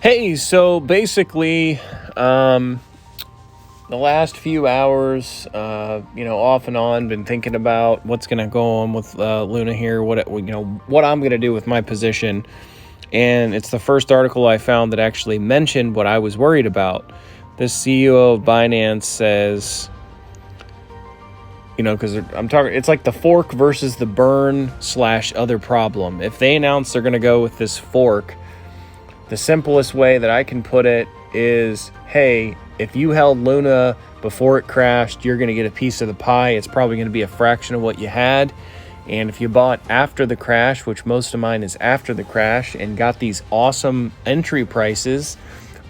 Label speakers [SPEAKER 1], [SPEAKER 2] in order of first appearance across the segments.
[SPEAKER 1] Hey, so basically, the last few hours, off and on, been thinking about what's going to go on with Luna here, what I'm going to do with my position. And it's the first article I found that actually mentioned what I was worried about. The CEO of Binance says, because I'm talking, it's like the fork versus the burn / other problem. If they announce they're going to go with this fork, the simplest way that I can put it is, hey, if you held Luna before it crashed, you're going to get a piece of the pie. It's probably going to be a fraction of what you had. And if you bought after the crash, which most of mine is after the crash, and got these awesome entry prices,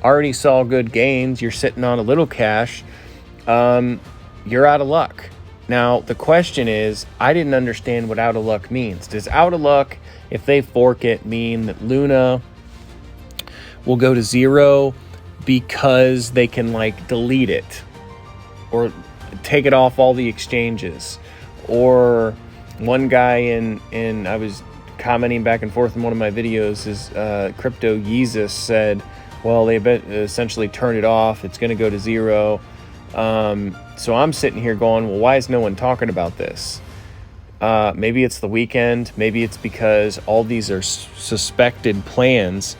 [SPEAKER 1] already saw good gains, you're sitting on a little cash, you're out of luck. Now, the question is, I didn't understand what out of luck means. Does out of luck, if they fork it, mean that Luna will go to zero because they can delete it or take it off all the exchanges? Or one guy in I was commenting back and forth in one of my videos, is Crypto Yeezus said, well, they essentially turned it off, it's going to go to zero. So I'm sitting here going, well, why is no one talking about this? Maybe it's the weekend, maybe it's because all these are suspected plans.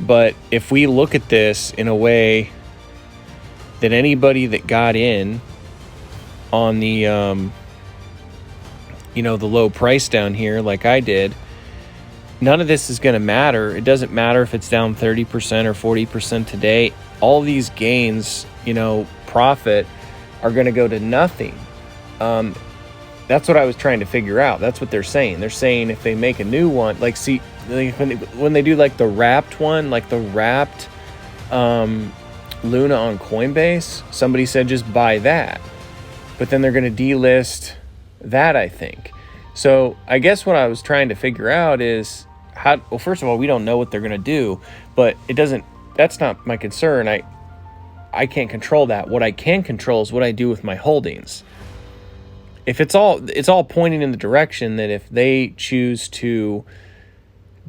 [SPEAKER 1] But if we look at this in a way that anybody that got in on the, the low price down here, like I did, none of this is going to matter. It doesn't matter if it's down 30% or 40% today. All these gains, profit, are going to go to nothing. That's what I was trying to figure out. That's what they're saying. They're saying if they make a new one, when they do the wrapped one, the wrapped Luna on Coinbase, somebody said just buy that. But then they're going to delist that, I think. So I guess what I was trying to figure out is first of all, we don't know what they're going to do, but that's not my concern. I can't control that. What I can control is what I do with my holdings. If it's all pointing in the direction that if they choose to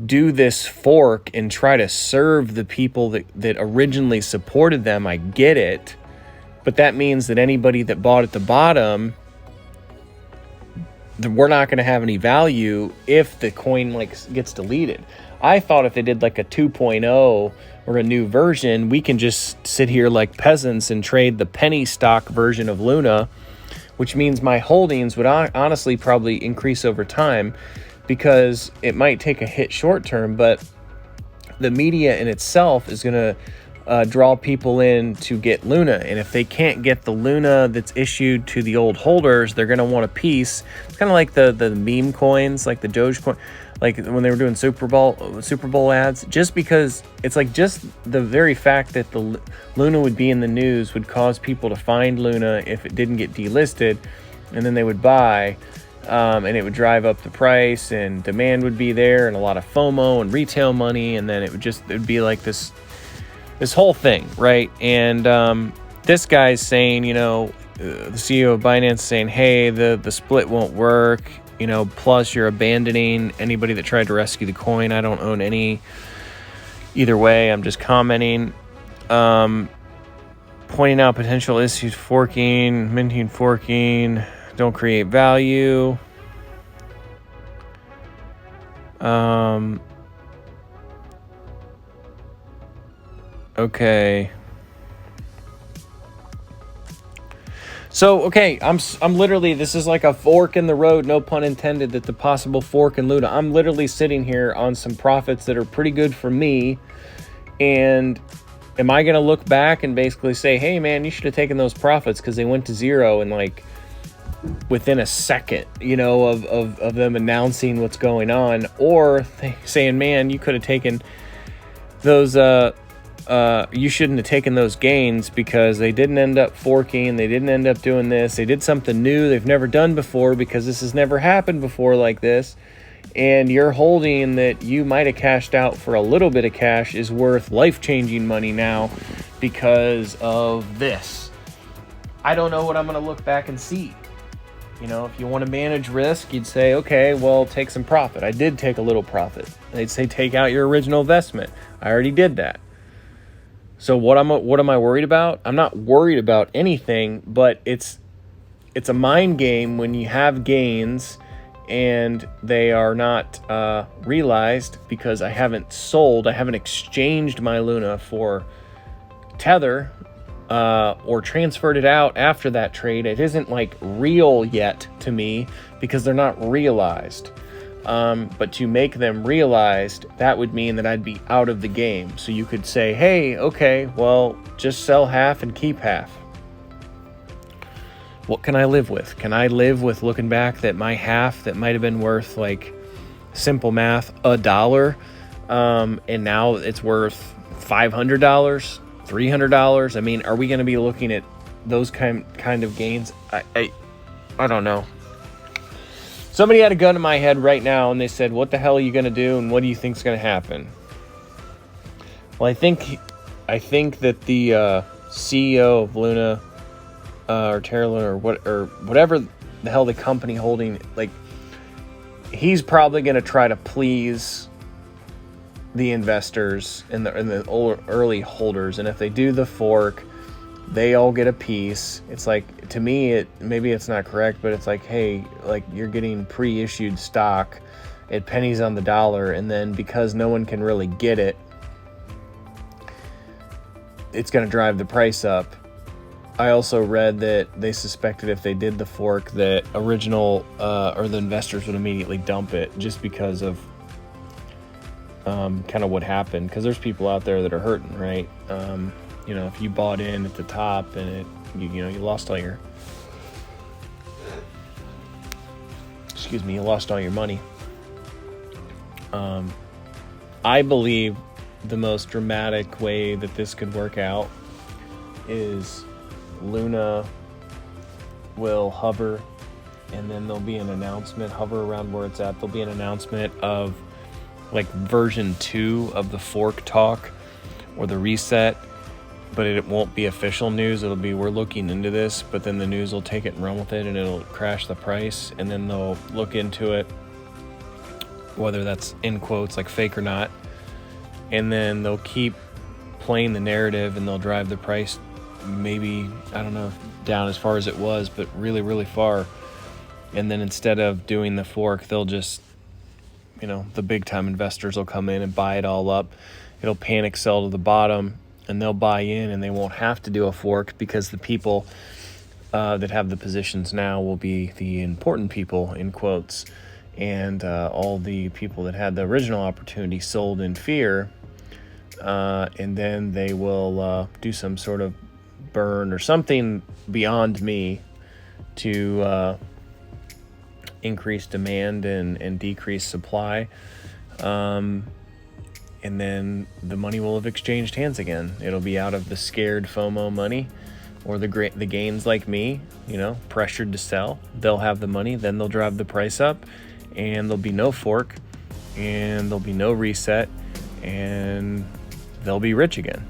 [SPEAKER 1] do this fork and try to serve the people that originally supported them, I get it. But that means that anybody that bought at the bottom, we're not going to have any value if the coin gets deleted. I thought if they did a 2.0 or a new version, we can just sit here like peasants and trade the penny stock version of Luna, which means my holdings would honestly probably increase over time, because it might take a hit short term, but the media in itself is going to draw people in to get Luna. And if they can't get the Luna that's issued to the old holders, they're going to want a piece. It's kind of like the meme coins, like the Dogecoin, like when they were doing Super Bowl ads, just because it's just the very fact that the Luna would be in the news would cause people to find Luna if it didn't get delisted, and then they would buy. And it would drive up the price, and demand would be there, and a lot of FOMO and retail money, and then it would be like this whole thing, right? And this guy's saying, the CEO of Binance saying, hey, the split won't work, plus you're abandoning anybody that tried to rescue the coin. I don't own any either way. I'm just commenting, pointing out potential issues, minting forking, don't create value. Okay. So, okay, I'm literally, this is like a fork in the road, no pun intended, that the possible fork in Luna. I'm literally sitting here on some profits that are pretty good for me. And am I going to look back and basically say, hey man, you should have taken those profits because they went to zero and within a second, of them announcing what's going on, or saying, man, you could have taken those, you shouldn't have taken those gains because they didn't end up forking, they didn't end up doing this, they did something new they've never done before because this has never happened before like this, and your holding that you might have cashed out for a little bit of cash is worth life-changing money now because of this. I don't know what I'm going to look back and see. If you want to manage risk, you'd say, okay, well, take some profit. I did take a little profit. They'd say, take out your original investment. I already did that. So what am I worried about? I'm not worried about anything, but it's a mind game when you have gains and they are not realized because I haven't exchanged my Luna for Tether or transferred it out after that trade. It isn't like real yet to me because they're not realized. But to make them realized, that would mean that I'd be out of the game. So you could say, hey, okay, well, just sell half and keep half. What can I live with? Can I live with looking back that my half that might have been worth, like, simple math, $1, and now it's worth $500, $300? I mean, are we going to be looking at those kind of gains? I don't know. Somebody had a gun in my head right now, and they said, what the hell are you going to do, and what do you think's going to happen? Well, I think that the CEO of Luna, or Terra Luna, or whatever the hell the company holding, like, he's probably going to try to please the investors and the early holders, and if they do the fork, they all get a piece. It's like, to me, maybe it's not correct, but it's like, hey, like, you're getting pre-issued stock at pennies on the dollar, and then because no one can really get it, it's going to drive the price up. I also read that they suspected if they did the fork that original or the investors would immediately dump it just because of kind of what happened, because there's people out there that are hurting, right? If you bought in at the top and you lost all your you lost all your money. I believe the most dramatic way that this could work out is Luna will hover, and then there'll be an announcement, hover around where it's at. There'll be an announcement of like version 2 of the fork talk or the reset, but it won't be official news. It'll be, we're looking into this, but then the news will take it and run with it, and it'll crash the price, and then they'll look into it, whether that's in quotes like fake or not, and then they'll keep playing the narrative, and they'll drive the price maybe, I don't know, down as far as it was, but really, really far. And then instead of doing the fork, they'll just, the big time investors will come in and buy it all up. It'll panic sell to the bottom, and they'll buy in, and they won't have to do a fork because the people that have the positions now will be the important people, in quotes, and all the people that had the original opportunity sold in fear, and then they will do some sort of burn or something beyond me to increase demand and decrease supply, and then the money will have exchanged hands again. It'll be out of the scared FOMO money or the gains like me, pressured to sell. They'll have the money, then they'll drive the price up, and there'll be no fork, and there'll be no reset, and they'll be rich again.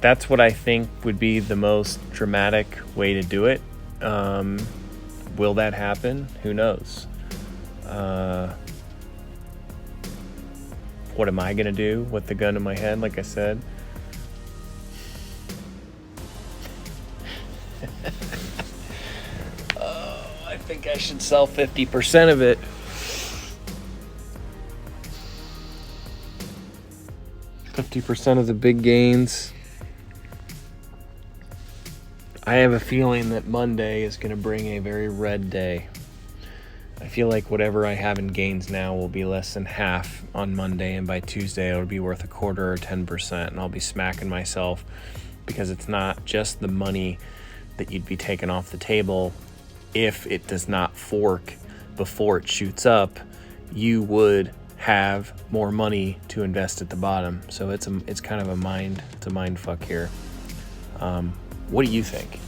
[SPEAKER 1] That's what I think would be the most dramatic way to do it. Will that happen? Who knows? What am I going to do with the gun in my head, like I said? I think I should sell 50% of it. 50% of the big gains. I have a feeling that Monday is going to bring a very red day. I feel like whatever I have in gains now will be less than half on Monday, and by Tuesday it'll be worth a quarter or 10%, and I'll be smacking myself because it's not just the money that you'd be taking off the table. If it does not fork before it shoots up, you would have more money to invest at the bottom. So it's kind of a mind fuck here. What do you think?